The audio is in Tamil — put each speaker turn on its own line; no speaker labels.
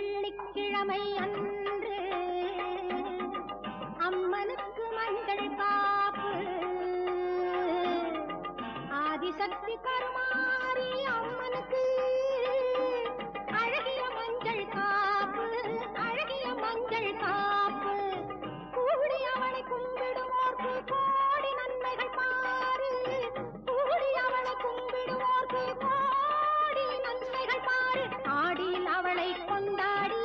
வெள்ளிக்கிழமை அன்று அம்மனுக்கு மஞ்சள் காப்பு ஆதிசக்தி கருமாரி அம்மனுக்கு அழகிய மஞ்சள் காப்பு அழகிய மஞ்சள் காப்பு கூடி அவளை கும்பிடுவோர்க்கு கோடி நன்மைகள் பாரு கூடி அவளை கும்பிடுவோர்க்கு கோடி நன்மைகள் பாரு ஆடியில் அவளை கொண்டாடி